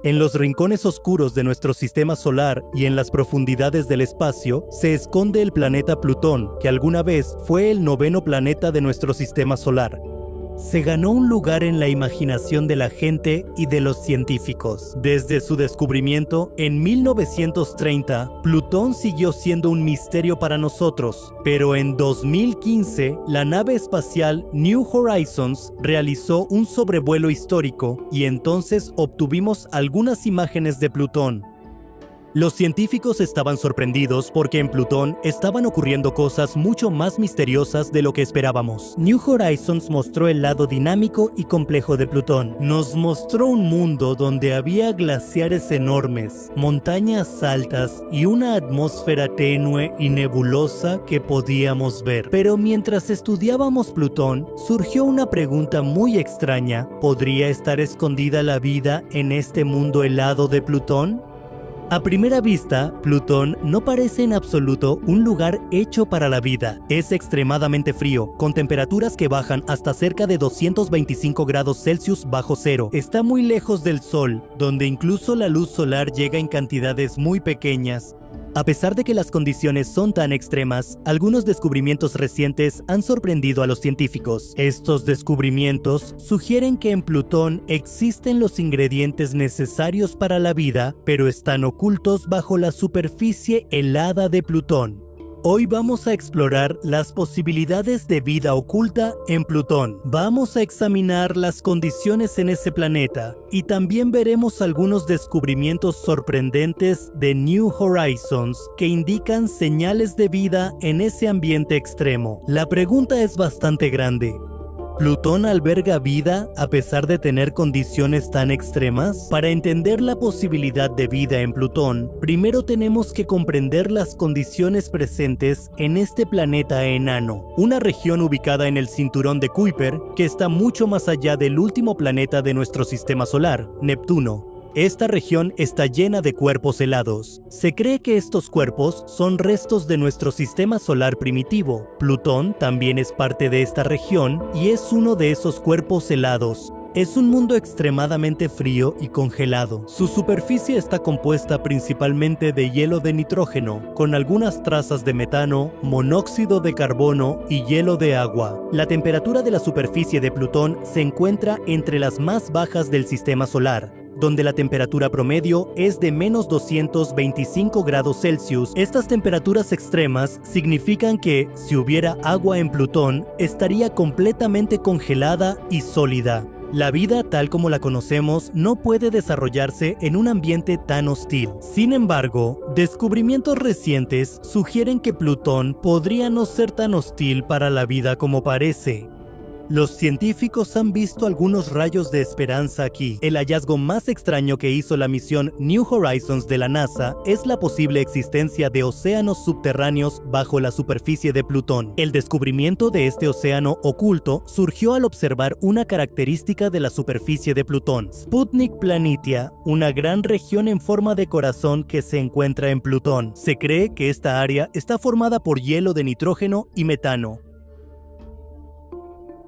En los rincones oscuros de nuestro sistema solar y en las profundidades del espacio se esconde el planeta Plutón, que alguna vez fue el 9º planeta de nuestro sistema solar. Se ganó un lugar en la imaginación de la gente y de los científicos. Desde su descubrimiento en 1930, Plutón siguió siendo un misterio para nosotros, pero en 2015, la nave espacial New Horizons realizó un sobrevuelo histórico y entonces obtuvimos algunas imágenes de Plutón. Los científicos estaban sorprendidos porque en Plutón estaban ocurriendo cosas mucho más misteriosas de lo que esperábamos. New Horizons mostró el lado dinámico y complejo de Plutón. Nos mostró un mundo donde había glaciares enormes, montañas altas y una atmósfera tenue y nebulosa que podíamos ver. Pero mientras estudiábamos Plutón, surgió una pregunta muy extraña. ¿Podría estar escondida la vida en este mundo helado de Plutón? A primera vista, Plutón no parece en absoluto un lugar hecho para la vida. Es extremadamente frío, con temperaturas que bajan hasta cerca de 225 grados Celsius bajo cero. Está muy lejos del Sol, donde incluso la luz solar llega en cantidades muy pequeñas. A pesar de que las condiciones son tan extremas, algunos descubrimientos recientes han sorprendido a los científicos. Estos descubrimientos sugieren que en Plutón existen los ingredientes necesarios para la vida, pero están ocultos bajo la superficie helada de Plutón. Hoy vamos a explorar las posibilidades de vida oculta en Plutón. Vamos a examinar las condiciones en ese planeta y también veremos algunos descubrimientos sorprendentes de New Horizons que indican señales de vida en ese ambiente extremo. La pregunta es bastante grande. ¿Plutón alberga vida a pesar de tener condiciones tan extremas? Para entender la posibilidad de vida en Plutón, primero tenemos que comprender las condiciones presentes en este planeta enano, una región ubicada en el cinturón de Kuiper que está mucho más allá del último planeta de nuestro sistema solar, Neptuno. Esta región está llena de cuerpos helados. Se cree que estos cuerpos son restos de nuestro sistema solar primitivo. Plutón también es parte de esta región y es uno de esos cuerpos helados. Es un mundo extremadamente frío y congelado. Su superficie está compuesta principalmente de hielo de nitrógeno, con algunas trazas de metano, monóxido de carbono y hielo de agua. La temperatura de la superficie de Plutón se encuentra entre las más bajas del sistema solar, donde la temperatura promedio es de menos 225 grados Celsius. Estas temperaturas extremas significan que, si hubiera agua en Plutón, estaría completamente congelada y sólida. La vida tal como la conocemos no puede desarrollarse en un ambiente tan hostil. Sin embargo, descubrimientos recientes sugieren que Plutón podría no ser tan hostil para la vida como parece. Los científicos han visto algunos rayos de esperanza aquí. El hallazgo más extraño que hizo la misión New Horizons de la NASA es la posible existencia de océanos subterráneos bajo la superficie de Plutón. El descubrimiento de este océano oculto surgió al observar una característica de la superficie de Plutón: Sputnik Planitia, una gran región en forma de corazón que se encuentra en Plutón. Se cree que esta área está formada por hielo de nitrógeno y metano.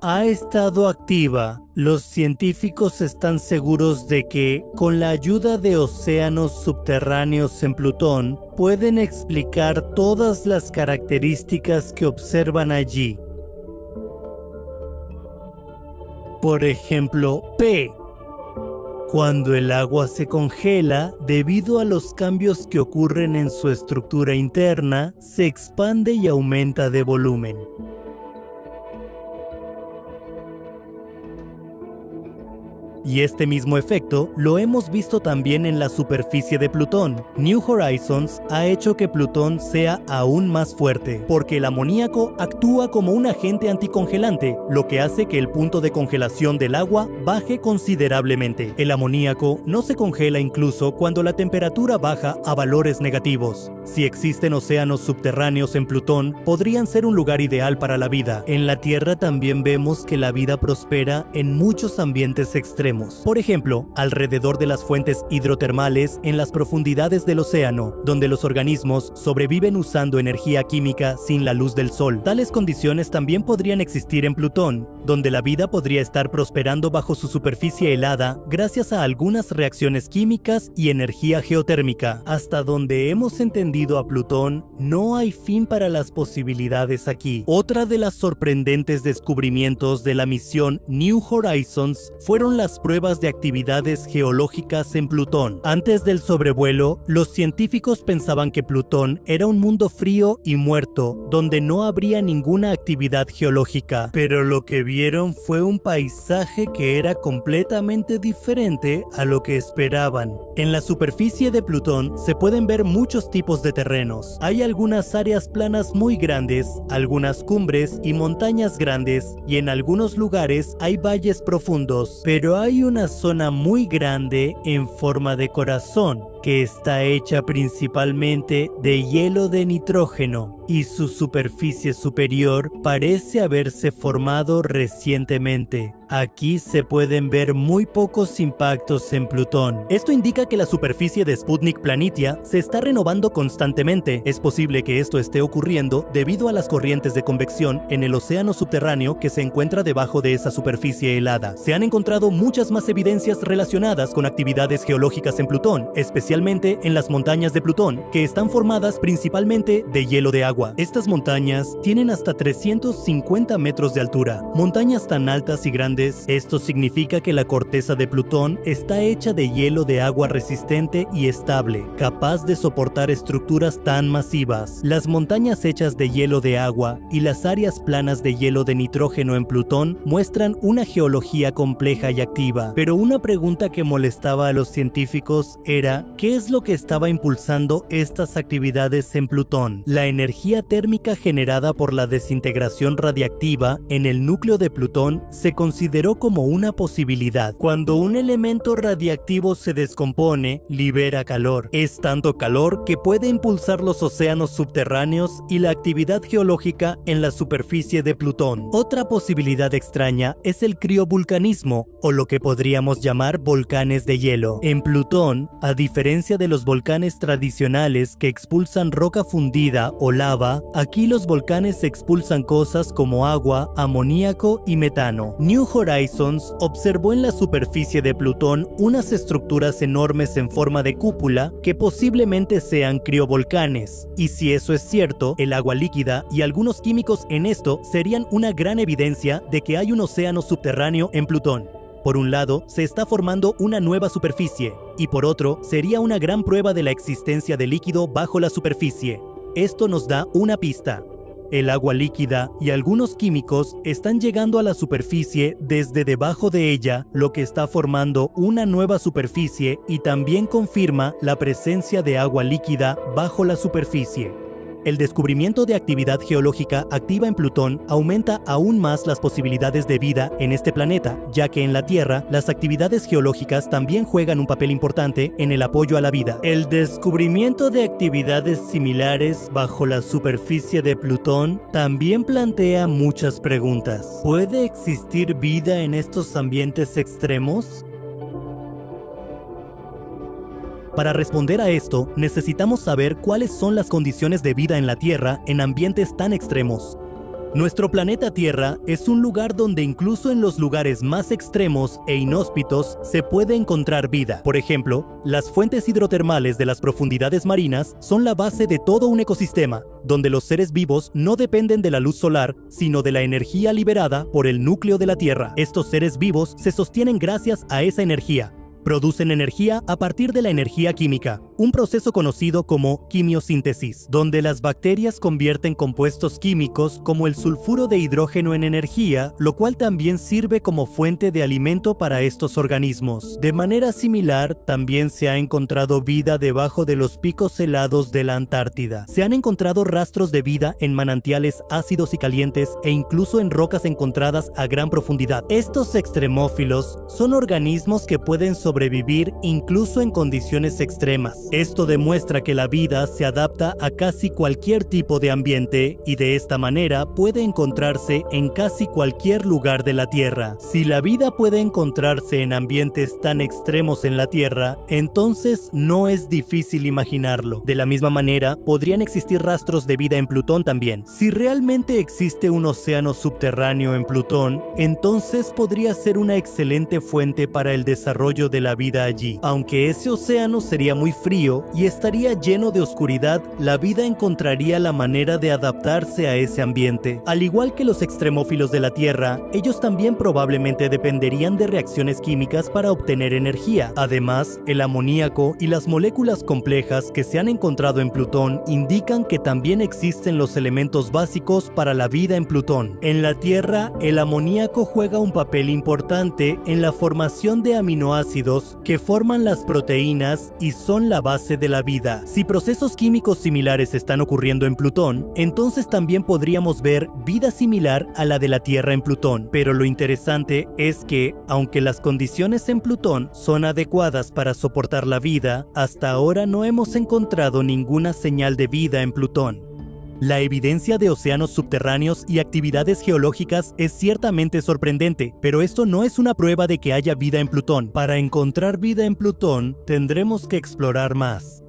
Ha estado activa. Los científicos están seguros de que, con la ayuda de océanos subterráneos en Plutón, pueden explicar todas las características que observan allí. Por ejemplo, P. Cuando el agua se congela, debido a los cambios que ocurren en su estructura interna, se expande y aumenta de volumen. Y este mismo efecto lo hemos visto también en la superficie de Plutón. New Horizons ha hecho que Plutón sea aún más fuerte, porque el amoníaco actúa como un agente anticongelante, lo que hace que el punto de congelación del agua baje considerablemente. El amoníaco no se congela incluso cuando la temperatura baja a valores negativos. Si existen océanos subterráneos en Plutón, podrían ser un lugar ideal para la vida. En la Tierra también vemos que la vida prospera en muchos ambientes extremos. extremos. Por ejemplo, alrededor de las fuentes hidrotermales en las profundidades del océano, donde los organismos sobreviven usando energía química sin la luz del sol. Tales condiciones también podrían existir en Plutón, donde la vida podría estar prosperando bajo su superficie helada gracias a algunas reacciones químicas y energía geotérmica. Hasta donde hemos entendido a Plutón, no hay fin para las posibilidades aquí. Otra de las sorprendentes descubrimientos de la misión New Horizons fueron las pruebas de actividades geológicas en Plutón. Antes del sobrevuelo, los científicos pensaban que Plutón era un mundo frío y muerto, donde no habría ninguna actividad geológica, pero lo que vieron fue un paisaje que era completamente diferente a lo que esperaban. En la superficie de Plutón se pueden ver muchos tipos de terrenos. Hay algunas áreas planas muy grandes, algunas cumbres y montañas grandes, y en algunos lugares hay valles profundos, pero hay una zona muy grande en forma de corazón, que está hecha principalmente de hielo de nitrógeno, y su superficie superior parece haberse formado recientemente. Aquí se pueden ver muy pocos impactos en Plutón. Esto indica que la superficie de Sputnik Planitia se está renovando constantemente. Es posible que esto esté ocurriendo debido a las corrientes de convección en el océano subterráneo que se encuentra debajo de esa superficie helada. Se han encontrado muchas más evidencias relacionadas con actividades geológicas en Plutón, especialmente en las montañas de Plutón, que están formadas principalmente de hielo de agua. Estas montañas tienen hasta 350 metros de altura. Montañas tan altas y grandes, esto significa que la corteza de Plutón está hecha de hielo de agua resistente y estable, capaz de soportar estructuras tan masivas. Las montañas hechas de hielo de agua y las áreas planas de hielo de nitrógeno en Plutón muestran una geología compleja y activa. Pero una pregunta que molestaba a los científicos era: ¿qué es lo que estaba impulsando estas actividades en Plutón? La energía térmica generada por la desintegración radiactiva en el núcleo de Plutón se consideró como una posibilidad. Cuando un elemento radiactivo se descompone, libera calor. Es tanto calor que puede impulsar los océanos subterráneos y la actividad geológica en la superficie de Plutón. Otra posibilidad extraña es el criovulcanismo, o lo que podríamos llamar volcanes de hielo. En Plutón, a diferencia de los volcanes tradicionales que expulsan roca fundida o lava, aquí los volcanes expulsan cosas como agua, amoníaco y metano. New Horizons observó en la superficie de Plutón unas estructuras enormes en forma de cúpula que posiblemente sean criovolcanes. Y si eso es cierto, el agua líquida y algunos químicos en esto serían una gran evidencia de que hay un océano subterráneo en Plutón. Por un lado, se está formando una nueva superficie, y por otro, sería una gran prueba de la existencia de líquido bajo la superficie. Esto nos da una pista. El agua líquida y algunos químicos están llegando a la superficie desde debajo de ella, lo que está formando una nueva superficie y también confirma la presencia de agua líquida bajo la superficie. El descubrimiento de actividad geológica activa en Plutón aumenta aún más las posibilidades de vida en este planeta, ya que en la Tierra las actividades geológicas también juegan un papel importante en el apoyo a la vida. El descubrimiento de actividades similares bajo la superficie de Plutón también plantea muchas preguntas. ¿Puede existir vida en estos ambientes extremos? Para responder a esto, necesitamos saber cuáles son las condiciones de vida en la Tierra en ambientes tan extremos. Nuestro planeta Tierra es un lugar donde incluso en los lugares más extremos e inhóspitos se puede encontrar vida. Por ejemplo, las fuentes hidrotermales de las profundidades marinas son la base de todo un ecosistema, donde los seres vivos no dependen de la luz solar, sino de la energía liberada por el núcleo de la Tierra. Estos seres vivos se sostienen gracias a esa energía. Producen energía a partir de la energía química, un proceso conocido como quimiosíntesis, donde las bacterias convierten compuestos químicos como el sulfuro de hidrógeno en energía, lo cual también sirve como fuente de alimento para estos organismos. De manera similar, también se ha encontrado vida debajo de los picos helados de la Antártida. Se han encontrado rastros de vida en manantiales ácidos y calientes e incluso en rocas encontradas a gran profundidad. Estos extremófilos son organismos que pueden sobrevivir incluso en condiciones extremas. Esto demuestra que la vida se adapta a casi cualquier tipo de ambiente y de esta manera puede encontrarse en casi cualquier lugar de la Tierra. Si la vida puede encontrarse en ambientes tan extremos en la Tierra, entonces no es difícil imaginarlo. De la misma manera, podrían existir rastros de vida en Plutón también. Si realmente existe un océano subterráneo en Plutón, entonces podría ser una excelente fuente para el desarrollo de la vida allí. Aunque ese océano sería muy frío y estaría lleno de oscuridad, la vida encontraría la manera de adaptarse a ese ambiente. Al igual que los extremófilos de la Tierra, ellos también probablemente dependerían de reacciones químicas para obtener energía. Además, el amoníaco y las moléculas complejas que se han encontrado en Plutón indican que también existen los elementos básicos para la vida en Plutón. En la Tierra, el amoníaco juega un papel importante en la formación de aminoácidos que forman las proteínas y son la base de la vida. Si procesos químicos similares están ocurriendo en Plutón, entonces también podríamos ver vida similar a la de la Tierra en Plutón. Pero lo interesante es que, aunque las condiciones en Plutón son adecuadas para soportar la vida, hasta ahora no hemos encontrado ninguna señal de vida en Plutón. La evidencia de océanos subterráneos y actividades geológicas es ciertamente sorprendente, pero esto no es una prueba de que haya vida en Plutón. Para encontrar vida en Plutón, tendremos que explorar más.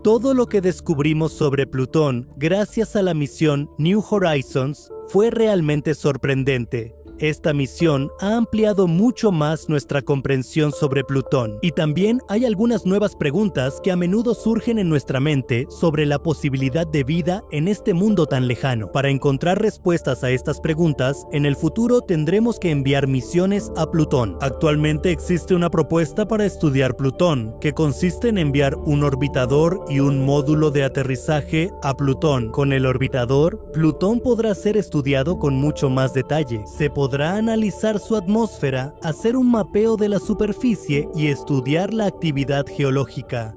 Todo lo que descubrimos sobre Plutón, gracias a la misión New Horizons, fue realmente sorprendente. Esta misión ha ampliado mucho más nuestra comprensión sobre Plutón, y también hay algunas nuevas preguntas que a menudo surgen en nuestra mente sobre la posibilidad de vida en este mundo tan lejano. Para encontrar respuestas a estas preguntas, en el futuro tendremos que enviar misiones a Plutón. Actualmente existe una propuesta para estudiar Plutón, que consiste en enviar un orbitador y un módulo de aterrizaje a Plutón. Con el orbitador, Plutón podrá ser estudiado con mucho más detalle. Se podrá analizar su atmósfera, hacer un mapeo de la superficie y estudiar la actividad geológica.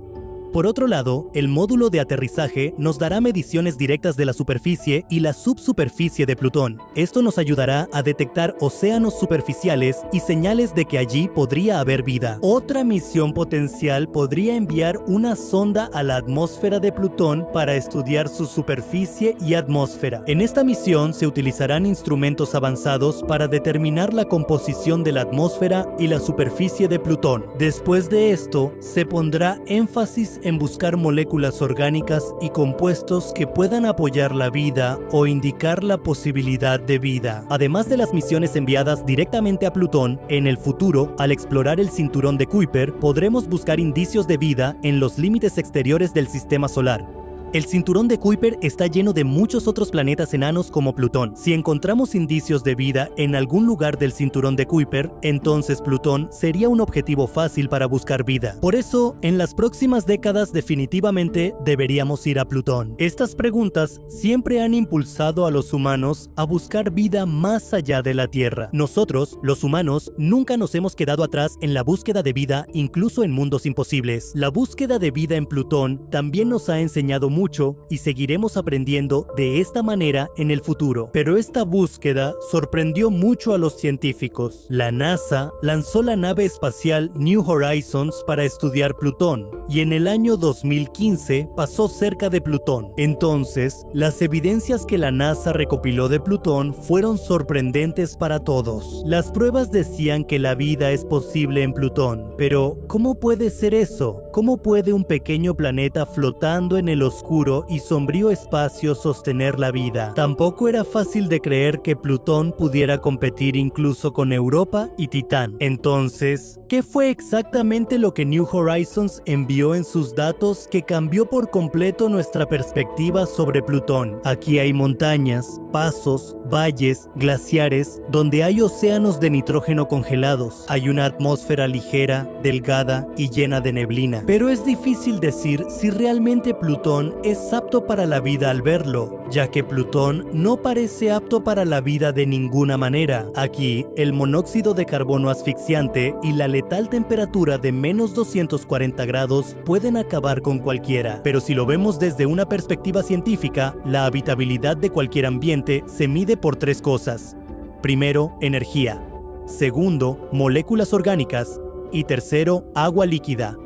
Por otro lado, el módulo de aterrizaje nos dará mediciones directas de la superficie y la subsuperficie de Plutón. Esto nos ayudará a detectar océanos superficiales y señales de que allí podría haber vida. Otra misión potencial podría enviar una sonda a la atmósfera de Plutón para estudiar su superficie y atmósfera. En esta misión se utilizarán instrumentos avanzados para determinar la composición de la atmósfera y la superficie de Plutón. Después de esto, se pondrá énfasis en buscar moléculas orgánicas y compuestos que puedan apoyar la vida o indicar la posibilidad de vida. Además de las misiones enviadas directamente a Plutón, en el futuro, al explorar el cinturón de Kuiper, podremos buscar indicios de vida en los límites exteriores del sistema solar. El cinturón de Kuiper está lleno de muchos otros planetas enanos como Plutón. Si encontramos indicios de vida en algún lugar del cinturón de Kuiper, entonces Plutón sería un objetivo fácil para buscar vida. Por eso, en las próximas décadas definitivamente deberíamos ir a Plutón. Estas preguntas siempre han impulsado a los humanos a buscar vida más allá de la Tierra. Nosotros, los humanos, nunca nos hemos quedado atrás en la búsqueda de vida, incluso en mundos imposibles. La búsqueda de vida en Plutón también nos ha enseñado mucho y seguiremos aprendiendo de esta manera en el futuro. Pero esta búsqueda sorprendió mucho a los científicos. La NASA lanzó la nave espacial New Horizons para estudiar Plutón, y en el año 2015 pasó cerca de Plutón. Entonces, las evidencias que la NASA recopiló de Plutón fueron sorprendentes para todos. Las pruebas decían que la vida es posible en Plutón, pero ¿cómo puede ser eso? ¿Cómo puede un pequeño planeta flotando en el oscuro y sombrío espacio sostener la vida? Tampoco era fácil de creer que Plutón pudiera competir incluso con Europa y Titán. Entonces, ¿qué fue exactamente lo que New Horizons envió en sus datos que cambió por completo nuestra perspectiva sobre Plutón? Aquí hay montañas, pasos, valles, glaciares, donde hay océanos de nitrógeno congelados. Hay una atmósfera ligera, delgada y llena de neblina. Pero es difícil decir si realmente Plutón es apto para la vida al verlo, ya que Plutón no parece apto para la vida de ninguna manera. Aquí, el monóxido de carbono asfixiante y la letal temperatura de menos 240 grados pueden acabar con cualquiera. Pero si lo vemos desde una perspectiva científica, la habitabilidad de cualquier ambiente se mide por tres cosas. Primero, energía. Segundo, moléculas orgánicas. Y tercero, agua líquida.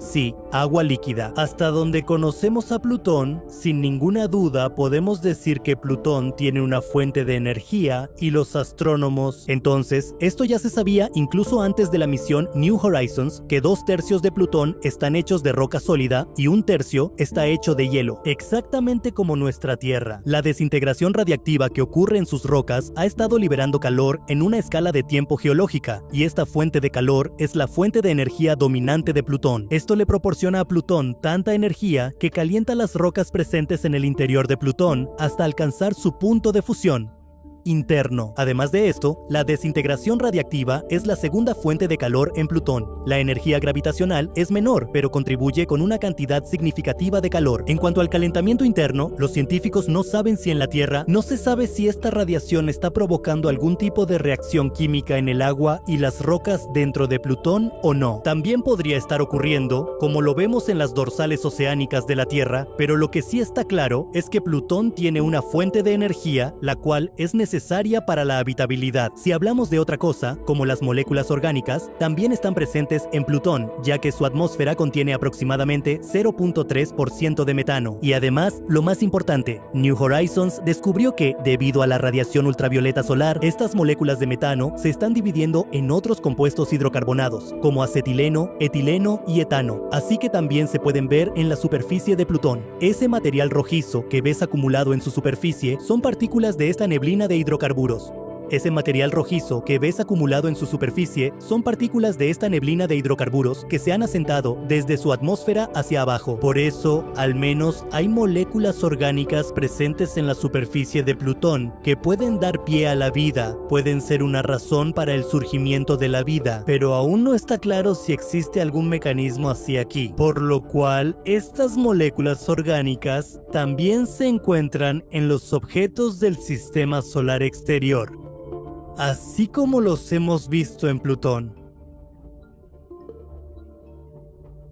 Sí, agua líquida. Hasta donde conocemos a Plutón, sin ninguna duda podemos decir que Plutón tiene una fuente de energía y los astrónomos... Entonces, esto ya se sabía incluso antes de la misión New Horizons, que 2/3 de Plutón están hechos de roca sólida y 1/3 está hecho de hielo, exactamente como nuestra Tierra. La desintegración radiactiva que ocurre en sus rocas ha estado liberando calor en una escala de tiempo geológica, y esta fuente de calor es la fuente de energía dominante de Plutón. Esto le proporciona a Plutón tanta energía que calienta las rocas presentes en el interior de Plutón hasta alcanzar su punto de fusión interno. Además de esto, la desintegración radiactiva es la segunda fuente de calor en Plutón. La energía gravitacional es menor, pero contribuye con una cantidad significativa de calor. En cuanto al calentamiento interno, los científicos no saben si en la Tierra no se sabe si esta radiación está provocando algún tipo de reacción química en el agua y las rocas dentro de Plutón o no. También podría estar ocurriendo, como lo vemos en las dorsales oceánicas de la Tierra, pero lo que sí está claro es que Plutón tiene una fuente de energía, la cual es necesaria para la habitabilidad. Si hablamos de otra cosa, como las moléculas orgánicas, también están presentes en Plutón, ya que su atmósfera contiene aproximadamente 0.3% de metano. Y además, lo más importante, New Horizons descubrió que, debido a la radiación ultravioleta solar, estas moléculas de metano se están dividiendo en otros compuestos hidrocarbonados, como acetileno, etileno y etano, así que también se pueden ver en la superficie de Plutón. Ese material rojizo que ves acumulado en su superficie son partículas de esta neblina de hidrocarburos. Ese material rojizo que ves acumulado en su superficie son partículas de esta neblina de hidrocarburos que se han asentado desde su atmósfera hacia abajo. Por eso, al menos, hay moléculas orgánicas presentes en la superficie de Plutón que pueden dar pie a la vida, pueden ser una razón para el surgimiento de la vida, pero aún no está claro si existe algún mecanismo así aquí, por lo cual estas moléculas orgánicas también se encuentran en los objetos del sistema solar exterior, así como los hemos visto en Plutón.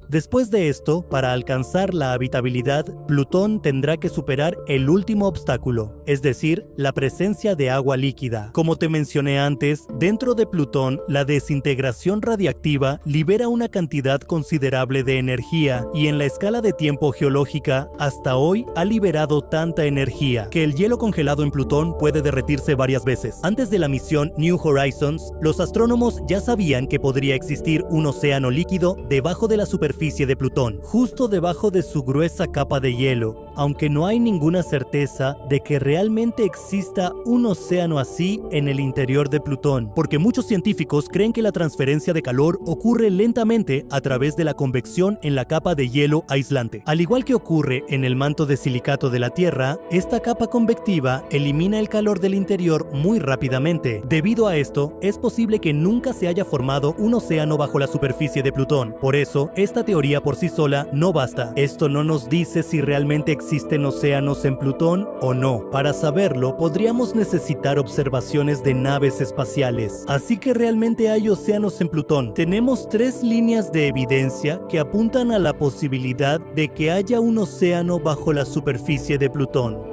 Después de esto, para alcanzar la habitabilidad, Plutón tendrá que superar el último obstáculo, es decir, la presencia de agua líquida. Como te mencioné antes, dentro de Plutón, la desintegración radiactiva libera una cantidad considerable de energía, y en la escala de tiempo geológica, hasta hoy ha liberado tanta energía, que el hielo congelado en Plutón puede derretirse varias veces. Antes de la misión New Horizons, los astrónomos ya sabían que podría existir un océano líquido debajo de la superficie de Plutón, justo debajo de su gruesa capa de hielo, aunque no hay ninguna certeza de que realmente exista un océano así en el interior de Plutón, porque muchos científicos creen que la transferencia de calor ocurre lentamente a través de la convección en la capa de hielo aislante. Al igual que ocurre en el manto de silicato de la Tierra, esta capa convectiva elimina el calor del interior muy rápidamente. Debido a esto, es posible que nunca se haya formado un océano bajo la superficie de Plutón. Por eso, esta teoría por sí sola no basta. Esto no nos dice si realmente existen océanos en Plutón o no. Para saberlo, podríamos necesitar observaciones de naves espaciales. Así que realmente hay océanos en Plutón. Tenemos 3 líneas de evidencia que apuntan a la posibilidad de que haya un océano bajo la superficie de Plutón.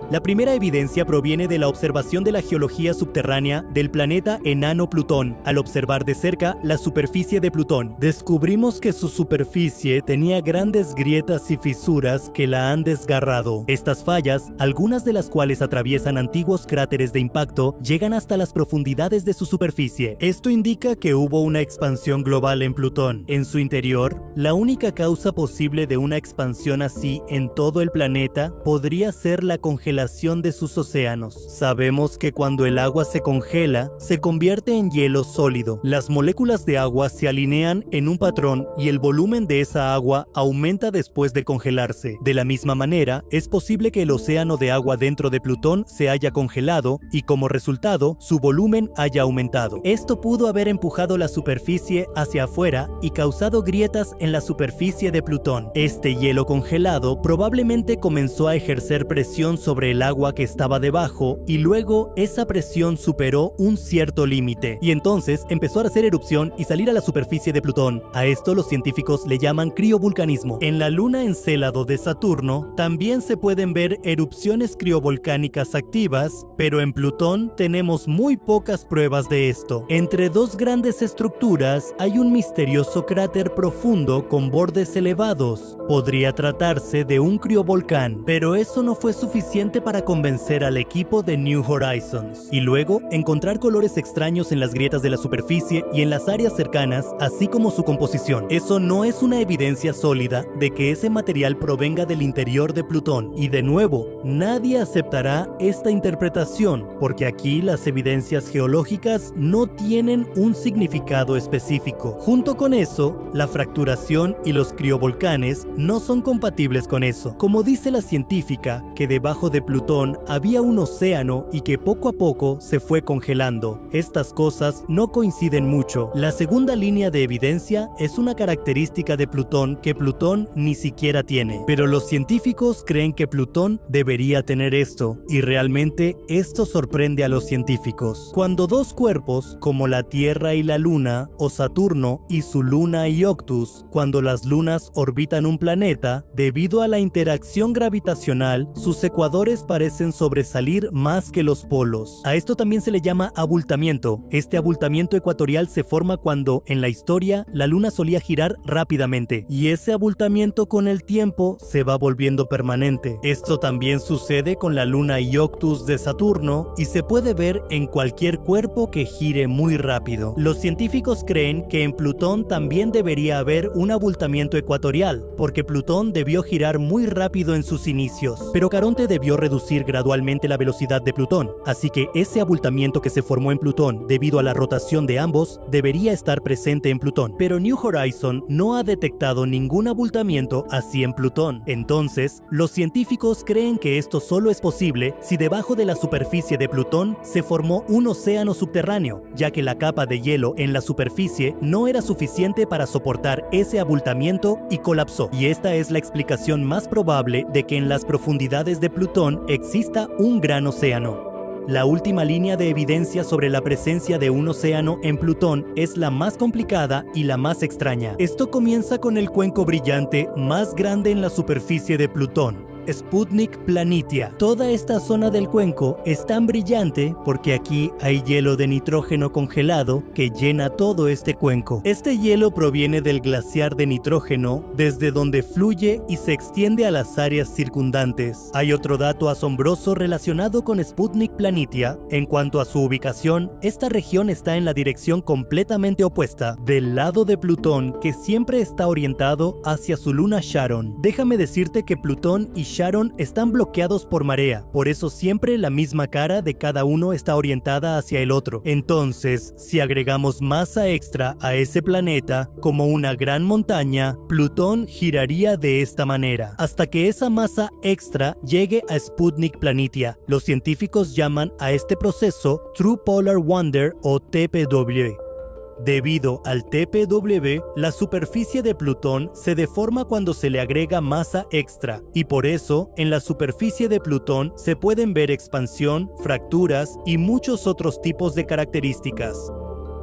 La primera evidencia proviene de la observación de la geología subterránea del planeta enano Plutón. Al observar de cerca la superficie de Plutón, descubrimos que su superficie tenía grandes grietas y fisuras que la han desgarrado. Estas fallas, algunas de las cuales atraviesan antiguos cráteres de impacto, llegan hasta las profundidades de su superficie. Esto indica que hubo una expansión global en Plutón. En su interior, la única causa posible de una expansión así en todo el planeta podría ser la congelación de sus océanos. Sabemos que cuando el agua se congela, se convierte en hielo sólido. Las moléculas de agua se alinean en un patrón y el volumen de esa agua aumenta después de congelarse. De la misma manera, es posible que el océano de agua dentro de Plutón se haya congelado y como resultado, su volumen haya aumentado. Esto pudo haber empujado la superficie hacia afuera y causado grietas en la superficie de Plutón. Este hielo congelado probablemente comenzó a ejercer presión sobre sobre el agua que estaba debajo y luego esa presión superó un cierto límite y entonces empezó a hacer erupción y salir a la superficie de Plutón. A esto los científicos le llaman criovulcanismo. En la luna Encélado de Saturno también se pueden ver erupciones criovolcánicas activas, pero en Plutón tenemos muy pocas pruebas de esto. Entre dos grandes estructuras hay un misterioso cráter profundo con bordes elevados. Podría tratarse de un criovolcán, pero eso no fue suficiente para convencer al equipo de New Horizons. Y luego, encontrar colores extraños en las grietas de la superficie y en las áreas cercanas, así como su composición. Eso no es una evidencia sólida de que ese material provenga del interior de Plutón. Y de nuevo, nadie aceptará esta interpretación, porque aquí las evidencias geológicas no tienen un significado específico. Junto con eso, la fracturación y los criovolcanes no son compatibles con eso. Como dice la científica, que debajo de Plutón había un océano y que poco a poco se fue congelando. Estas cosas no coinciden mucho. La segunda línea de evidencia es una característica de Plutón que Plutón ni siquiera tiene. Pero los científicos creen que Plutón debería tener esto, y realmente esto sorprende a los científicos. Cuando dos cuerpos, como la Tierra y la Luna, o Saturno y su luna Ioctus, cuando las lunas orbitan un planeta, debido a la interacción gravitacional, sus ecuadores parecen sobresalir más que los polos. A esto también se le llama abultamiento. Este abultamiento ecuatorial se forma cuando, en la historia, la luna solía girar rápidamente, y ese abultamiento con el tiempo se va volviendo permanente. Esto también sucede con la luna Ioctus de Saturno y se puede ver en cualquier cuerpo que gire muy rápido. Los científicos creen que en Plutón también debería haber un abultamiento ecuatorial, porque Plutón debió girar muy rápido en sus inicios, pero Caronte debió reducir gradualmente la velocidad de Plutón, así que ese abultamiento que se formó en Plutón debido a la rotación de ambos debería estar presente en Plutón, pero New Horizons no ha detectado ningún abultamiento así en Plutón. Entonces, los científicos creen que esto solo es posible si debajo de la superficie de Plutón se formó un océano subterráneo, ya que la capa de hielo en la superficie no era suficiente para soportar ese abultamiento y colapsó. Y esta es la explicación más probable de que en las profundidades de Plutón exista un gran océano. La última línea de evidencia sobre la presencia de un océano en Plutón es la más complicada y la más extraña. Esto comienza con el cuenco brillante más grande en la superficie de Plutón, Sputnik Planitia. Toda esta zona del cuenco es tan brillante porque aquí hay hielo de nitrógeno congelado que llena todo este cuenco. Este hielo proviene del glaciar de nitrógeno, desde donde fluye y se extiende a las áreas circundantes. Hay otro dato asombroso relacionado con Sputnik Planitia. En cuanto a su ubicación, esta región está en la dirección completamente opuesta, del lado de Plutón, que siempre está orientado hacia su luna Charon. Déjame decirte que Plutón y Charon están bloqueados por marea, por eso siempre la misma cara de cada uno está orientada hacia el otro. Entonces, si agregamos masa extra a ese planeta, como una gran montaña, Plutón giraría de esta manera, hasta que esa masa extra llegue a Sputnik Planitia. Los científicos llaman a este proceso True Polar Wonder o TPW. Debido al TPW, la superficie de Plutón se deforma cuando se le agrega masa extra, y por eso, en la superficie de Plutón se pueden ver expansión, fracturas y muchos otros tipos de características.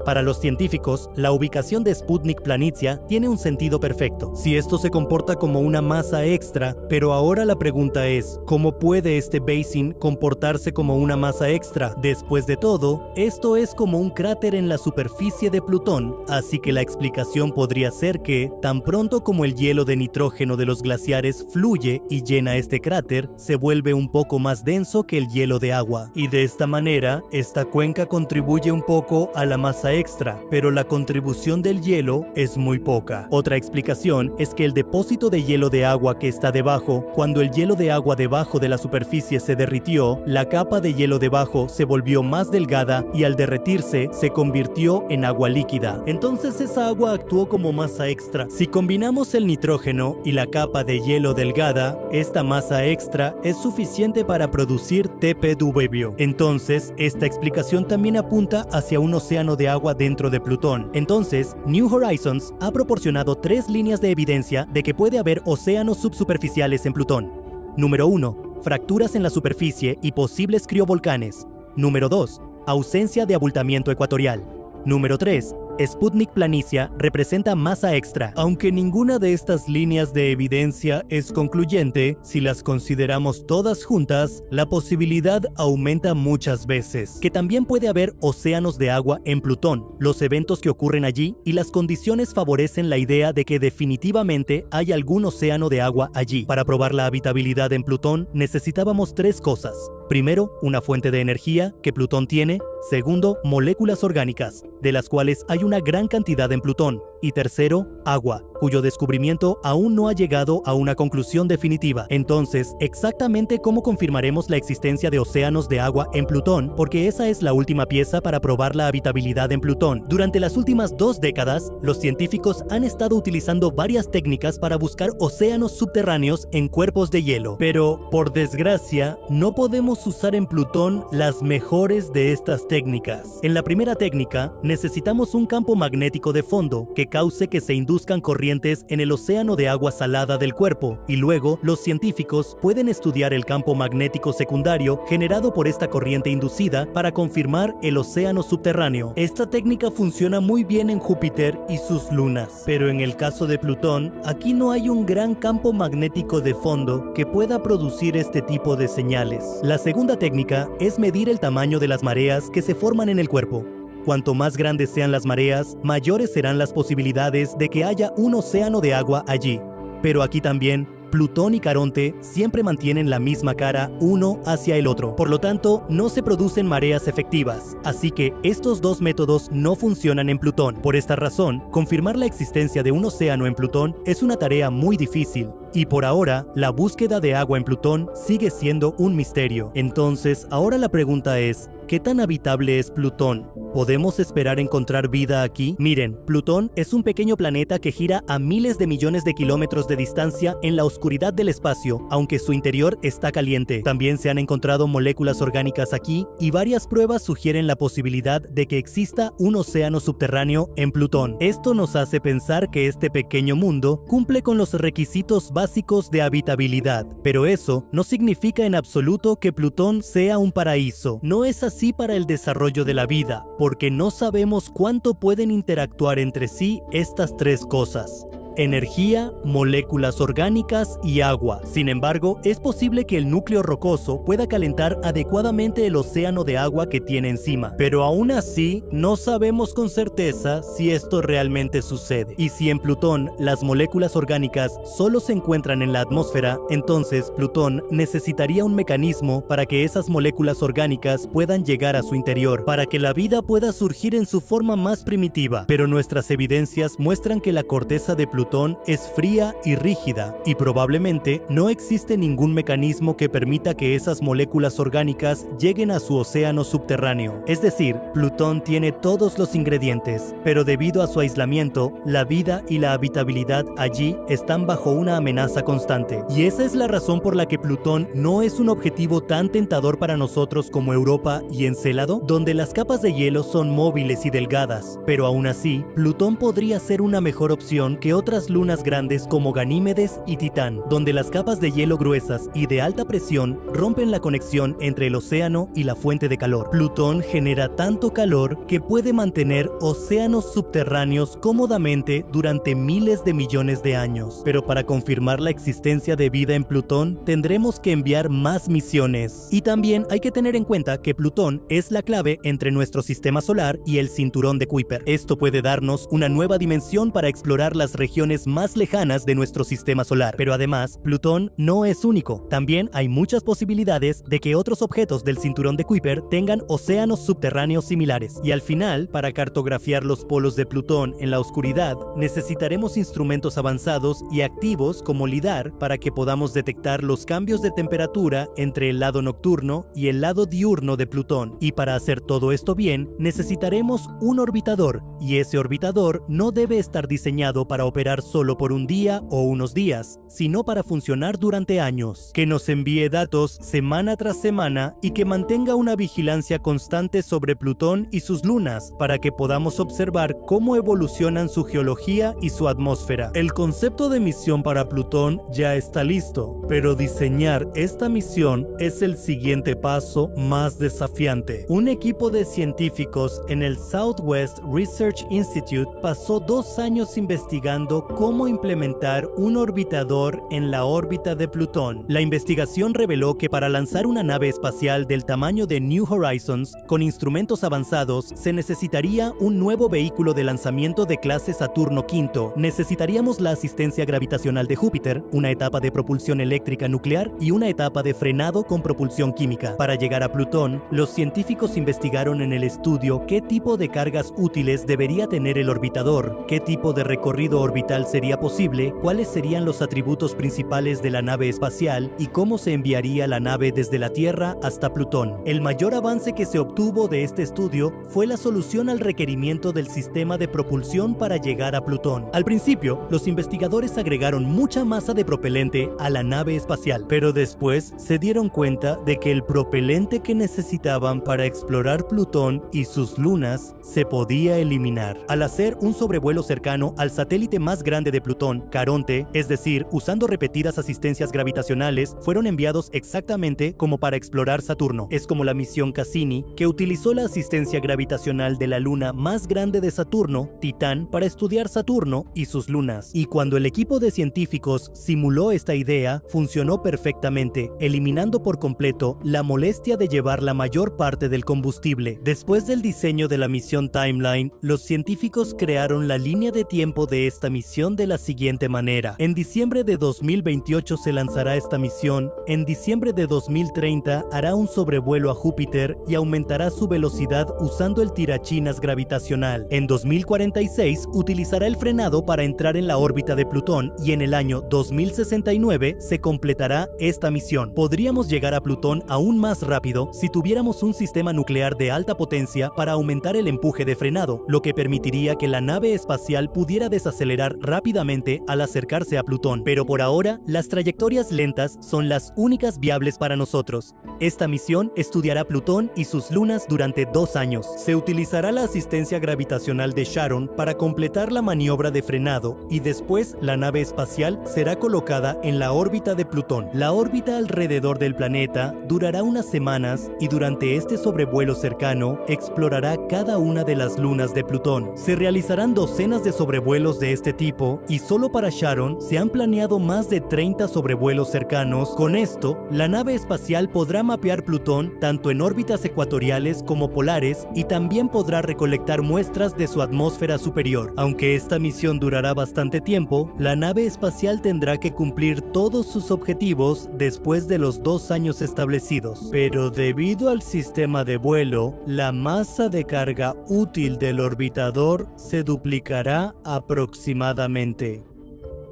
Para los científicos, la ubicación de Sputnik Planitia tiene un sentido perfecto, si esto se comporta como una masa extra, pero ahora la pregunta es, ¿cómo puede este basin comportarse como una masa extra? Después de todo, esto es como un cráter en la superficie de Plutón, así que la explicación podría ser que, tan pronto como el hielo de nitrógeno de los glaciares fluye y llena este cráter, se vuelve un poco más denso que el hielo de agua, y de esta manera, esta cuenca contribuye un poco a la masa extra, pero la contribución del hielo es muy poca. Otra explicación es que el depósito de hielo de agua que está debajo, cuando el hielo de agua debajo de la superficie se derritió, la capa de hielo debajo se volvió más delgada y al derretirse se convirtió en agua líquida. Entonces esa agua actuó como masa extra. Si combinamos el nitrógeno y la capa de hielo delgada, esta masa extra es suficiente para producir TPW. Entonces, esta explicación también apunta hacia un océano de agua dentro de Plutón. Entonces, New Horizons ha proporcionado 3 líneas de evidencia de que puede haber océanos subsuperficiales en Plutón. Número 1. fracturas en la superficie y posibles criovolcanes. Número 2. Ausencia de abultamiento ecuatorial. Número 3. Sputnik Planitia representa masa extra. Aunque ninguna de estas líneas de evidencia es concluyente, si las consideramos todas juntas, la posibilidad aumenta muchas veces. Que también puede haber océanos de agua en Plutón, los eventos que ocurren allí y las condiciones favorecen la idea de que definitivamente hay algún océano de agua allí. Para probar la habitabilidad en Plutón necesitábamos 3 cosas. Primero, una fuente de energía que Plutón tiene. Segundo, moléculas orgánicas, de las cuales hay una gran cantidad en Plutón. Y tercero, agua, cuyo descubrimiento aún no ha llegado a una conclusión definitiva. Entonces, ¿exactamente cómo confirmaremos la existencia de océanos de agua en Plutón? Porque esa es la última pieza para probar la habitabilidad en Plutón. Durante las últimas 2 décadas, los científicos han estado utilizando varias técnicas para buscar océanos subterráneos en cuerpos de hielo. Pero, por desgracia, no podemos usar en Plutón las mejores de estas técnicas. En la primera técnica, necesitamos un campo magnético de fondo que cause que se induzcan corrientes en el océano de agua salada del cuerpo, y luego los científicos pueden estudiar el campo magnético secundario generado por esta corriente inducida para confirmar el océano subterráneo. Esta técnica funciona muy bien en Júpiter y sus lunas, pero en el caso de Plutón, aquí no hay un gran campo magnético de fondo que pueda producir este tipo de señales. La segunda técnica es medir el tamaño de las mareas que se forman en el cuerpo. Cuanto más grandes sean las mareas, mayores serán las posibilidades de que haya un océano de agua allí. Pero aquí también, Plutón y Caronte siempre mantienen la misma cara uno hacia el otro. Por lo tanto, no se producen mareas efectivas. Así que estos 2 métodos no funcionan en Plutón. Por esta razón, confirmar la existencia de un océano en Plutón es una tarea muy difícil. Y por ahora, la búsqueda de agua en Plutón sigue siendo un misterio. Entonces, ahora la pregunta es, ¿qué tan habitable es Plutón? ¿Podemos esperar encontrar vida aquí? Miren, Plutón es un pequeño planeta que gira a miles de millones de kilómetros de distancia en la oscuridad del espacio, aunque su interior está caliente. También se han encontrado moléculas orgánicas aquí y varias pruebas sugieren la posibilidad de que exista un océano subterráneo en Plutón. Esto nos hace pensar que este pequeño mundo cumple con los requisitos básicos de habitabilidad, pero eso no significa en absoluto que Plutón sea un paraíso. No es así para el desarrollo de la vida, porque no sabemos cuánto pueden interactuar entre sí estas 3 cosas: energía, moléculas orgánicas y agua. Sin embargo, es posible que el núcleo rocoso pueda calentar adecuadamente el océano de agua que tiene encima. Pero aún así, no sabemos con certeza si esto realmente sucede. Y si en Plutón las moléculas orgánicas solo se encuentran en la atmósfera, entonces Plutón necesitaría un mecanismo para que esas moléculas orgánicas puedan llegar a su interior, para que la vida pueda surgir en su forma más primitiva. Pero nuestras evidencias muestran que la corteza de Plutón es fría y rígida, y probablemente no existe ningún mecanismo que permita que esas moléculas orgánicas lleguen a su océano subterráneo. Es decir, Plutón tiene todos los ingredientes, pero debido a su aislamiento, la vida y la habitabilidad allí están bajo una amenaza constante. Y esa es la razón por la que Plutón no es un objetivo tan tentador para nosotros como Europa y Encélado, donde las capas de hielo son móviles y delgadas. Pero aún así, Plutón podría ser una mejor opción que otras lunas grandes como Ganímedes y Titán, donde las capas de hielo gruesas y de alta presión rompen la conexión entre el océano y la fuente de calor. Plutón genera tanto calor que puede mantener océanos subterráneos cómodamente durante miles de millones de años. Pero para confirmar la existencia de vida en Plutón, tendremos que enviar más misiones. Y también hay que tener en cuenta que Plutón es la clave entre nuestro sistema solar y el cinturón de Kuiper. Esto puede darnos una nueva dimensión para explorar las regiones más lejanas de nuestro sistema solar. Pero además, Plutón no es único. También hay muchas posibilidades de que otros objetos del cinturón de Kuiper tengan océanos subterráneos similares. Y al final, para cartografiar los polos de Plutón en la oscuridad, necesitaremos instrumentos avanzados y activos como LIDAR para que podamos detectar los cambios de temperatura entre el lado nocturno y el lado diurno de Plutón. Y para hacer todo esto bien, necesitaremos un orbitador, y ese orbitador no debe estar diseñado para operar operar solo por un día o unos días, sino para funcionar durante años, que nos envíe datos semana tras semana y que mantenga una vigilancia constante sobre Plutón y sus lunas para que podamos observar cómo evolucionan su geología y su atmósfera. El concepto de misión para Plutón ya está listo, pero diseñar esta misión es el siguiente paso más desafiante. Un equipo de científicos en el Southwest Research Institute pasó 2 años investigando cómo implementar un orbitador en la órbita de Plutón. La investigación reveló que para lanzar una nave espacial del tamaño de New Horizons con instrumentos avanzados se necesitaría un nuevo vehículo de lanzamiento de clase Saturno V. Necesitaríamos la asistencia gravitacional de Júpiter, una etapa de propulsión eléctrica nuclear y una etapa de frenado con propulsión química. Para llegar a Plutón, los científicos investigaron en el estudio qué tipo de cargas útiles debería tener el orbitador, qué tipo de recorrido orbital sería posible, cuáles serían los atributos principales de la nave espacial y cómo se enviaría la nave desde la Tierra hasta Plutón. El mayor avance que se obtuvo de este estudio fue la solución al requerimiento del sistema de propulsión para llegar a Plutón. Al principio, los investigadores agregaron mucha masa de propelente a la nave espacial, pero después se dieron cuenta de que el propelente que necesitaban para explorar Plutón y sus lunas se podía eliminar. Al hacer un sobrevuelo cercano al satélite más grande de Plutón, Caronte, es decir, usando repetidas asistencias gravitacionales, fueron enviados exactamente como para explorar Saturno. Es como la misión Cassini, que utilizó la asistencia gravitacional de la luna más grande de Saturno, Titán, para estudiar Saturno y sus lunas. Y cuando el equipo de científicos simuló esta idea, funcionó perfectamente, eliminando por completo la molestia de llevar la mayor parte del combustible. Después del diseño de la misión Timeline, los científicos crearon la línea de tiempo de esta misión de la siguiente manera. En diciembre de 2028 se lanzará esta misión, en diciembre de 2030 hará un sobrevuelo a Júpiter y aumentará su velocidad usando el tirachinas gravitacional. En 2046 utilizará el frenado para entrar en la órbita de Plutón y en el año 2069 se completará esta misión. Podríamos llegar a Plutón aún más rápido si tuviéramos un sistema nuclear de alta potencia para aumentar el empuje de frenado, lo que permitiría que la nave espacial pudiera desacelerar rápidamente al acercarse a Plutón. Pero por ahora, las trayectorias lentas son las únicas viables para nosotros. Esta misión estudiará Plutón y sus lunas durante 2 años. Se utilizará la asistencia gravitacional de Sharon para completar la maniobra de frenado y después la nave espacial será colocada en la órbita de Plutón. La órbita alrededor del planeta durará unas semanas y durante este sobrevuelo cercano explorará cada una de las lunas de Plutón. Se realizarán docenas de sobrevuelos de este tipo y solo para Sharon se han planeado más de 30 sobrevuelos cercanos. Con esto, la nave espacial podrá mapear Plutón tanto en órbitas ecuatoriales como polares y también podrá recolectar muestras de su atmósfera superior. Aunque esta misión durará bastante tiempo, la nave espacial tendrá que cumplir todos sus objetivos después de los 2 años establecidos. Pero debido al sistema de vuelo, la masa de carga útil del orbitador se duplicará aproximadamente.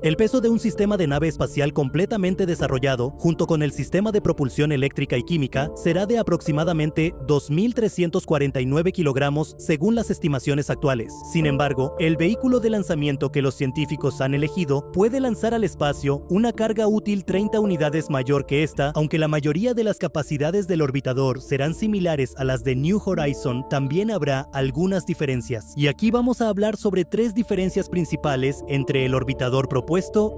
El peso de un sistema de nave espacial completamente desarrollado, junto con el sistema de propulsión eléctrica y química, será de aproximadamente 2.349 kilogramos según las estimaciones actuales. Sin embargo, el vehículo de lanzamiento que los científicos han elegido puede lanzar al espacio una carga útil 30 unidades mayor que esta, aunque la mayoría de las capacidades del orbitador serán similares a las de New Horizon, también habrá algunas diferencias. Y aquí vamos a hablar sobre 3 diferencias principales entre el orbitador propuesto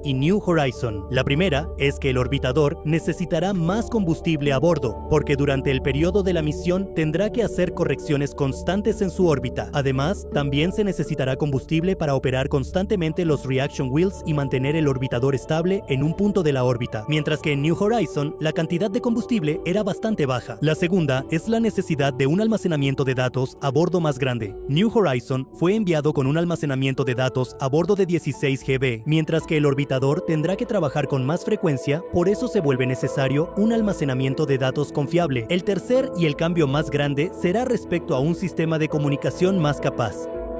y New Horizon. La primera es que el orbitador necesitará más combustible a bordo, porque durante el periodo de la misión tendrá que hacer correcciones constantes en su órbita. Además, también se necesitará combustible para operar constantemente los reaction wheels y mantener el orbitador estable en un punto de la órbita, mientras que en New Horizon la cantidad de combustible era bastante baja. La segunda es la necesidad de un almacenamiento de datos a bordo más grande. New Horizon fue enviado con un almacenamiento de datos a bordo de 16 GB, mientras que el orbitador tendrá que trabajar con más frecuencia, por eso se vuelve necesario un almacenamiento de datos confiable. El tercer y el cambio más grande será respecto a un sistema de comunicación más capaz.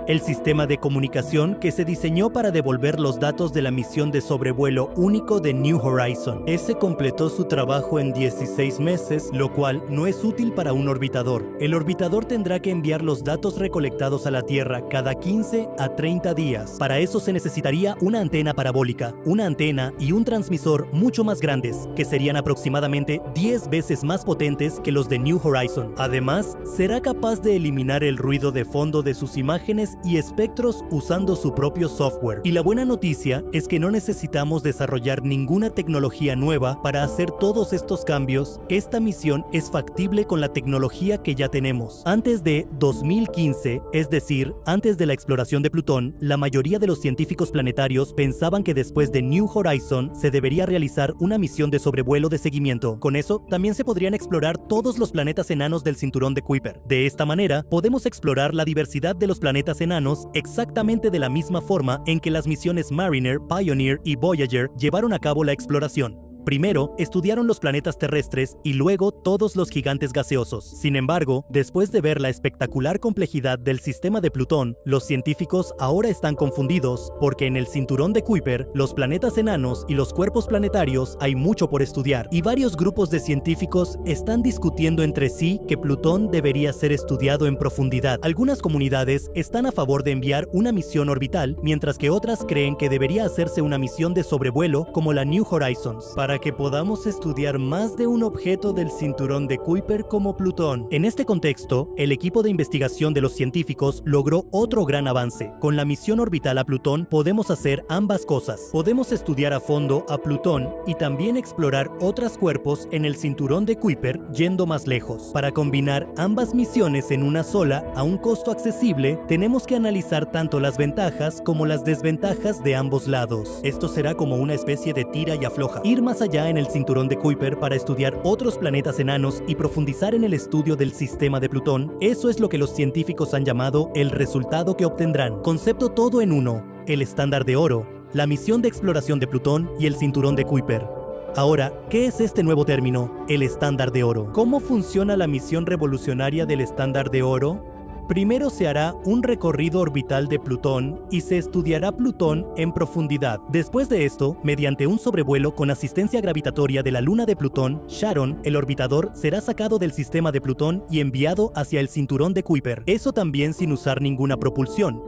el sistema de comunicación que se diseñó para devolver los datos de la misión de sobrevuelo único de New Horizon. Ese completó su trabajo en 16 meses, lo cual no es útil para un orbitador. El orbitador tendrá que enviar los datos recolectados a la Tierra cada 15 a 30 días. Para eso se necesitaría una antena parabólica, una antena y un transmisor mucho más grandes, que serían aproximadamente 10 veces más potentes que los de New Horizon. Además, será capaz de eliminar el ruido de fondo de sus imágenes y espectros usando su propio software. Y la buena noticia es que no necesitamos desarrollar ninguna tecnología nueva para hacer todos estos cambios. Esta misión es factible con la tecnología que ya tenemos. Antes de 2015, es decir, antes de la exploración de Plutón, la mayoría de los científicos planetarios pensaban que después de New Horizon se debería realizar una misión de sobrevuelo de seguimiento. Con eso, también se podrían explorar todos los planetas enanos del cinturón de Kuiper. De esta manera, podemos explorar la diversidad de los planetas enanos exactamente de la misma forma en que las misiones Mariner, Pioneer y Voyager llevaron a cabo la exploración. Primero, estudiaron los planetas terrestres y luego todos los gigantes gaseosos. Sin embargo, después de ver la espectacular complejidad del sistema de Plutón, los científicos ahora están confundidos porque en el cinturón de Kuiper, los planetas enanos y los cuerpos planetarios hay mucho por estudiar, y varios grupos de científicos están discutiendo entre sí que Plutón debería ser estudiado en profundidad. Algunas comunidades están a favor de enviar una misión orbital, mientras que otras creen que debería hacerse una misión de sobrevuelo como la New Horizons, para que podamos estudiar más de un objeto del cinturón de Kuiper como Plutón. En este contexto, el equipo de investigación de los científicos logró otro gran avance. Con la misión orbital a Plutón podemos hacer ambas cosas. Podemos estudiar a fondo a Plutón y también explorar otros cuerpos en el cinturón de Kuiper yendo más lejos. Para combinar ambas misiones en una sola a un costo accesible, tenemos que analizar tanto las ventajas como las desventajas de ambos lados. Esto será como una especie de tira y afloja. Ir más allá en el cinturón de Kuiper para estudiar otros planetas enanos y profundizar en el estudio del sistema de Plutón, eso es lo que los científicos han llamado el resultado que obtendrán. Concepto todo en uno: el estándar de oro, la misión de exploración de Plutón y el cinturón de Kuiper. Ahora, ¿qué es este nuevo término, el estándar de oro? ¿Cómo funciona la misión revolucionaria del estándar de oro? Primero se hará un recorrido orbital de Plutón y se estudiará Plutón en profundidad. Después de esto, mediante un sobrevuelo con asistencia gravitatoria de la luna de Plutón, Charon, el orbitador, será sacado del sistema de Plutón y enviado hacia el cinturón de Kuiper. Eso también sin usar ninguna propulsión.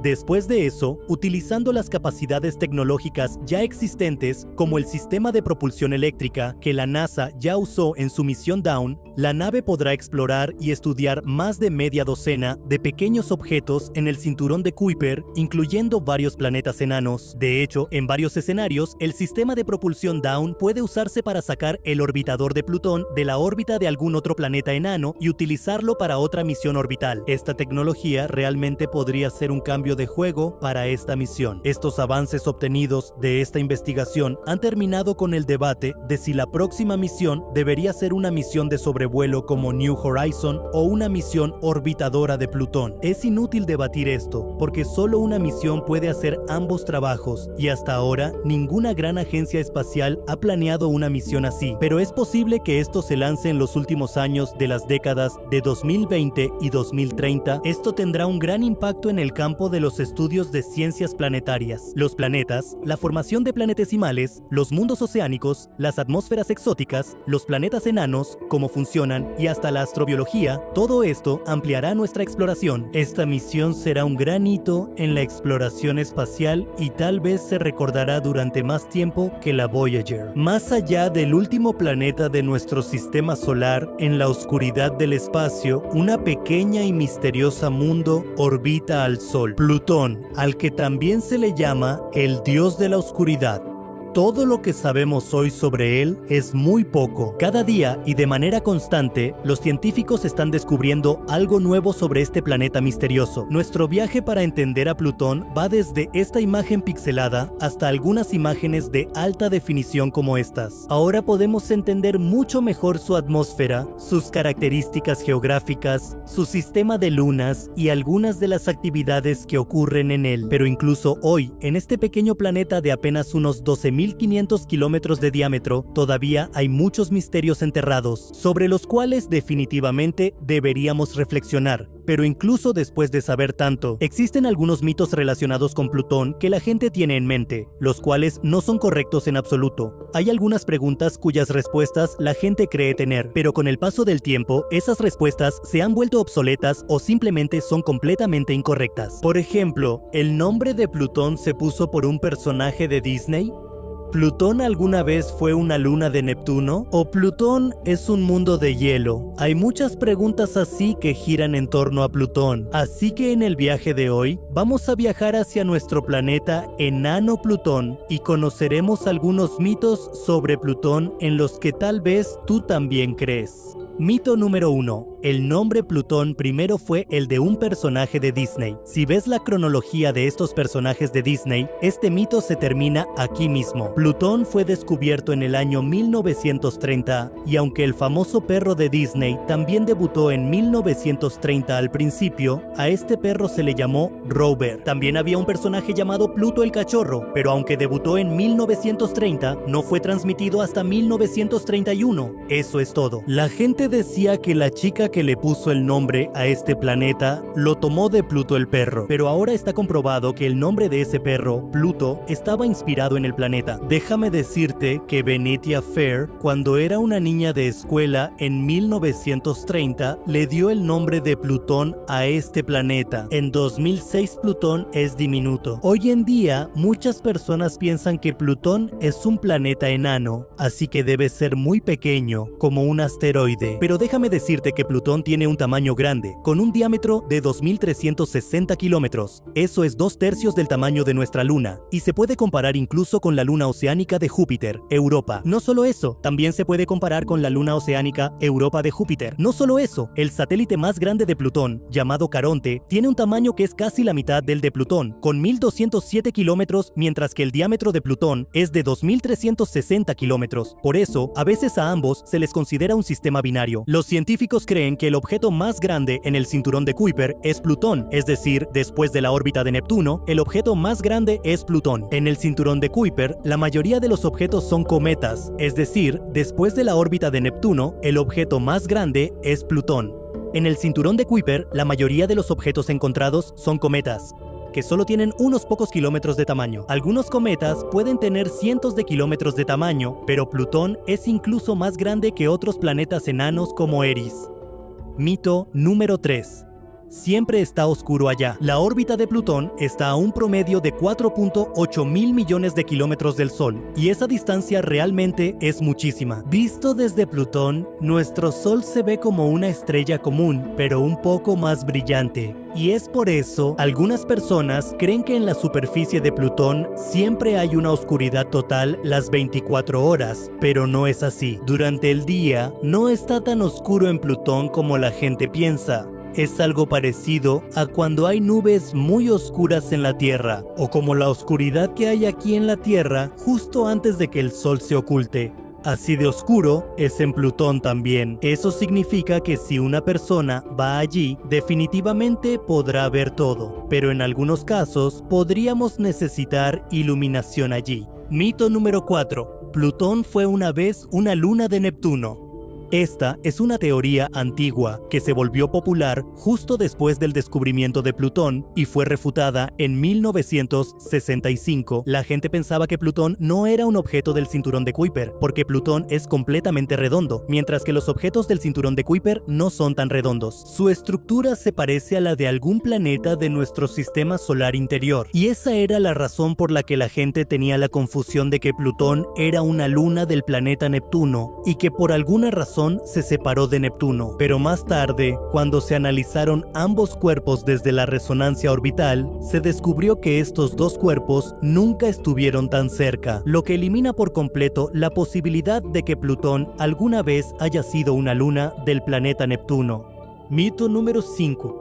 Después de eso, utilizando las capacidades tecnológicas ya existentes, como el sistema de propulsión eléctrica que la NASA ya usó en su misión Dawn, la nave podrá explorar y estudiar más de media docena de pequeños objetos en el cinturón de Kuiper, incluyendo varios planetas enanos. De hecho, en varios escenarios, el sistema de propulsión Dawn puede usarse para sacar el orbitador de Plutón de la órbita de algún otro planeta enano y utilizarlo para otra misión orbital. Esta tecnología realmente podría ser un cambio de juego para esta misión. Estos avances obtenidos de esta investigación han terminado con el debate de si la próxima misión debería ser una misión de sobrevuelo como New Horizon o una misión orbitadora de Plutón. Es inútil debatir esto, porque solo una misión puede hacer ambos trabajos, y hasta ahora ninguna gran agencia espacial ha planeado una misión así, pero es posible que esto se lance en los últimos años de las décadas de 2020 y 2030. Esto tendrá un gran impacto en el campo de los estudios de ciencias planetarias. Los planetas, la formación de planetesimales, los mundos oceánicos, las atmósferas exóticas, los planetas enanos, cómo funcionan y hasta la astrobiología, todo esto ampliará nuestra exploración. Esta misión será un gran hito en la exploración espacial y tal vez se recordará durante más tiempo que la Voyager. Más allá del último planeta de nuestro sistema solar, en la oscuridad del espacio, una pequeña y misteriosa mundo orbita al Sol, Plutón, al que también se le llama el dios de la oscuridad. Todo lo que sabemos hoy sobre él es muy poco. Cada día y de manera constante, los científicos están descubriendo algo nuevo sobre este planeta misterioso. Nuestro viaje para entender a Plutón va desde esta imagen pixelada hasta algunas imágenes de alta definición como estas. Ahora podemos entender mucho mejor su atmósfera, sus características geográficas, su sistema de lunas y algunas de las actividades que ocurren en él. Pero incluso hoy, en este pequeño planeta de apenas unos 12.000 1500 kilómetros de diámetro, todavía hay muchos misterios enterrados, sobre los cuales definitivamente deberíamos reflexionar. Pero incluso después de saber tanto, existen algunos mitos relacionados con Plutón que la gente tiene en mente, los cuales no son correctos en absoluto. Hay algunas preguntas cuyas respuestas la gente cree tener, pero con el paso del tiempo, esas respuestas se han vuelto obsoletas o simplemente son completamente incorrectas. Por ejemplo, ¿el nombre de Plutón se puso por un personaje de Disney? ¿Plutón alguna vez fue una luna de Neptuno? ¿O Plutón es un mundo de hielo? Hay muchas preguntas así que giran en torno a Plutón. Así que en el viaje de hoy, vamos a viajar hacia nuestro planeta enano Plutón y conoceremos algunos mitos sobre Plutón en los que tal vez tú también crees. Mito número 1. El nombre Plutón primero fue el de un personaje de Disney. Si ves la cronología de estos personajes de Disney, este mito se termina aquí mismo. Plutón fue descubierto en el año 1930 y aunque el famoso perro de Disney también debutó en 1930 al principio, a este perro se le llamó Rover. También había un personaje llamado Pluto el cachorro, pero aunque debutó en 1930, no fue transmitido hasta 1931. Eso es todo. La gente decía que la chica que le puso el nombre a este planeta lo tomó de Pluto el perro, pero ahora está comprobado que el nombre de ese perro, Pluto, estaba inspirado en el planeta. Déjame decirte que Venetia Fair, cuando era una niña de escuela en 1930, le dio el nombre de Plutón a este planeta. En 2006 Plutón es diminuto. Hoy en día, muchas personas piensan que Plutón es un planeta enano, así que debe ser muy pequeño, como un asteroide. Pero déjame decirte que Plutón tiene un tamaño grande, con un diámetro de 2360 kilómetros. Eso es 2/3 del tamaño de nuestra luna, y se puede comparar incluso con la luna oceánica de Júpiter, Europa. No solo eso, también se puede comparar con la luna oceánica Europa de Júpiter. No solo eso, el satélite más grande de Plutón, llamado Caronte, tiene un tamaño que es casi la mitad del de Plutón, con 1207 kilómetros, mientras que el diámetro de Plutón es de 2360 kilómetros. Por eso, a veces a ambos se les considera un sistema binario. Los científicos creen que el objeto más grande en el cinturón de Kuiper es Plutón, es decir, después de la órbita de Neptuno, el objeto más grande es Plutón. En el cinturón de Kuiper, la mayoría de los objetos son cometas, es decir, después de la órbita de Neptuno, el objeto más grande es Plutón. En el cinturón de Kuiper, la mayoría de los objetos encontrados son cometas, que solo tienen unos pocos kilómetros de tamaño. Algunos cometas pueden tener cientos de kilómetros de tamaño, pero Plutón es incluso más grande que otros planetas enanos como Eris. Mito número 3. Siempre está oscuro allá. La órbita de Plutón está a un promedio de 4.8 mil millones de kilómetros del Sol, y esa distancia realmente es muchísima. Visto desde Plutón, nuestro Sol se ve como una estrella común, pero un poco más brillante. Y es por eso, algunas personas creen que en la superficie de Plutón siempre hay una oscuridad total las 24 horas, pero no es así. Durante el día, no está tan oscuro en Plutón como la gente piensa. Es algo parecido a cuando hay nubes muy oscuras en la Tierra, o como la oscuridad que hay aquí en la Tierra justo antes de que el Sol se oculte. Así de oscuro es en Plutón también. Eso significa que si una persona va allí, definitivamente podrá ver todo, pero en algunos casos podríamos necesitar iluminación allí. Mito número 4. Plutón fue una vez una luna de Neptuno. Esta es una teoría antigua que se volvió popular justo después del descubrimiento de Plutón y fue refutada en 1965. La gente pensaba que Plutón no era un objeto del cinturón de Kuiper, porque Plutón es completamente redondo, mientras que los objetos del cinturón de Kuiper no son tan redondos. Su estructura se parece a la de algún planeta de nuestro sistema solar interior, y esa era la razón por la que la gente tenía la confusión de que Plutón era una luna del planeta Neptuno y que por alguna razón se separó de Neptuno. Pero más tarde, cuando se analizaron ambos cuerpos desde la resonancia orbital, se descubrió que estos dos cuerpos nunca estuvieron tan cerca, lo que elimina por completo la posibilidad de que Plutón alguna vez haya sido una luna del planeta Neptuno. Mito número 5.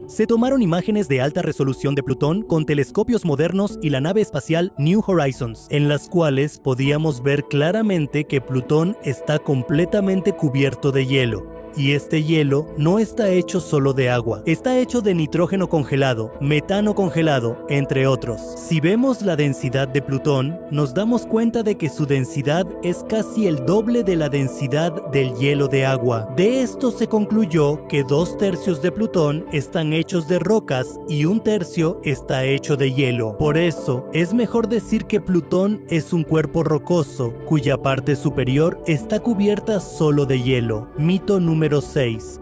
Se tomaron imágenes de alta resolución de Plutón con telescopios modernos y la nave espacial New Horizons, en las cuales podíamos ver claramente que Plutón está completamente cubierto de hielo. y este hielo no está hecho solo de agua, está hecho de nitrógeno congelado, metano congelado, entre otros. Si vemos la densidad de Plutón, nos damos cuenta de que su densidad es casi el doble de la densidad del hielo de agua. De esto se concluyó que 2/3 de Plutón están hechos de rocas y 1/3 está hecho de hielo. Por eso, es mejor decir que Plutón es un cuerpo rocoso, cuya parte superior está cubierta solo de hielo. Mito número 6.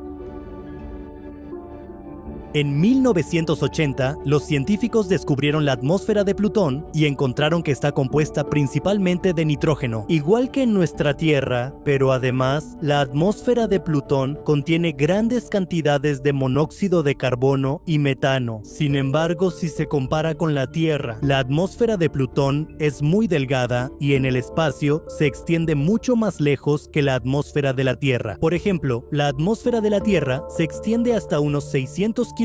En 1980, los científicos descubrieron la atmósfera de Plutón y encontraron que está compuesta principalmente de nitrógeno, igual que en nuestra Tierra, pero además, la atmósfera de Plutón contiene grandes cantidades de monóxido de carbono y metano. Sin embargo, si se compara con la Tierra, la atmósfera de Plutón es muy delgada y en el espacio se extiende mucho más lejos que la atmósfera de la Tierra. Por ejemplo, la atmósfera de la Tierra se extiende hasta unos 600 kilómetros,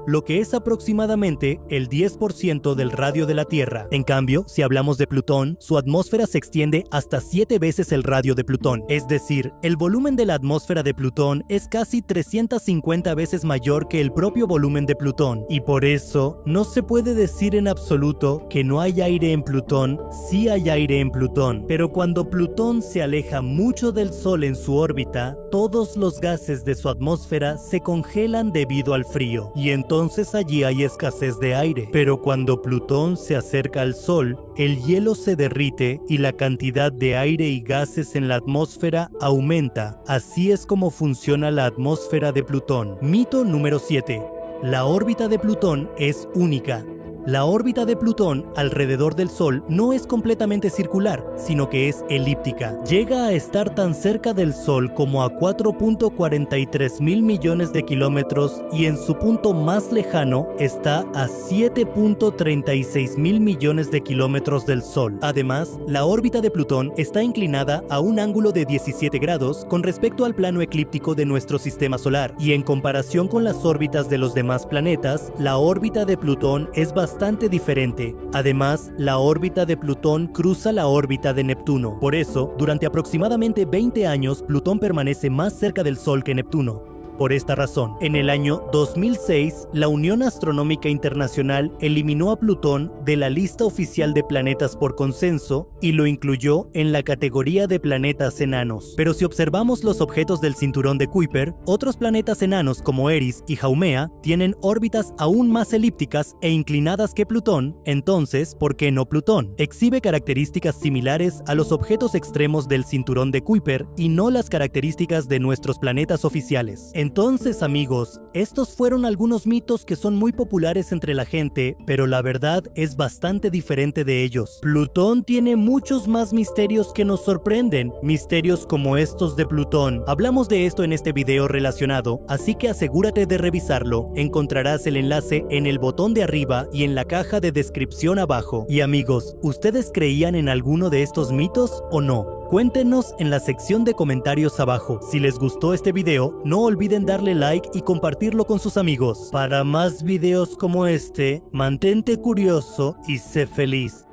lo que es aproximadamente el 10% del radio de la Tierra. En cambio, si hablamos de Plutón, su atmósfera se extiende hasta 7 veces el radio de Plutón. Es decir, el volumen de la atmósfera de Plutón es casi 350 veces mayor que el propio volumen de Plutón. Y por eso, no se puede decir en absoluto que no hay aire en Plutón. Sí hay aire en Plutón. Pero cuando Plutón se aleja mucho del Sol en su órbita, todos los gases de su atmósfera se congelan debido al frío. Y entonces allí hay escasez de aire. Pero cuando Plutón se acerca al Sol, el hielo se derrite y la cantidad de aire y gases en la atmósfera aumenta. Así es como funciona la atmósfera de Plutón. Mito número 7. La órbita de Plutón es única. La órbita de Plutón alrededor del Sol no es completamente circular, sino que es elíptica. Llega a estar tan cerca del Sol como a 4.43 mil millones de kilómetros y en su punto más lejano está a 7.36 mil millones de kilómetros del Sol. Además, la órbita de Plutón está inclinada a un ángulo de 17 grados con respecto al plano eclíptico de nuestro sistema solar, y en comparación con las órbitas de los demás planetas, la órbita de Plutón es bastante diferente. Además, la órbita de Plutón cruza la órbita de Neptuno. Por eso, durante aproximadamente 20 años, Plutón permanece más cerca del Sol que Neptuno. Por esta razón, en el año 2006, la Unión Astronómica Internacional eliminó a Plutón de la lista oficial de planetas por consenso y lo incluyó en la categoría de planetas enanos. Pero si observamos los objetos del cinturón de Kuiper, otros planetas enanos como Eris y Haumea tienen órbitas aún más elípticas e inclinadas que Plutón. Entonces, ¿por qué no Plutón? Exhibe características similares a los objetos extremos del cinturón de Kuiper y no las características de nuestros planetas oficiales. Entonces, amigos, estos fueron algunos mitos que son muy populares entre la gente, pero la verdad es bastante diferente de ellos. Plutón tiene muchos más misterios que nos sorprenden, misterios como estos de Plutón. Hablamos de esto en este video relacionado, así que asegúrate de revisarlo. Encontrarás el enlace en el botón de arriba y en la caja de descripción abajo. Y amigos, ¿ustedes creían en alguno de estos mitos o no? Cuéntenos en la sección de comentarios abajo. Si les gustó este video, no olviden darle like y compartirlo con sus amigos. Para más videos como este, mantente curioso y sé feliz.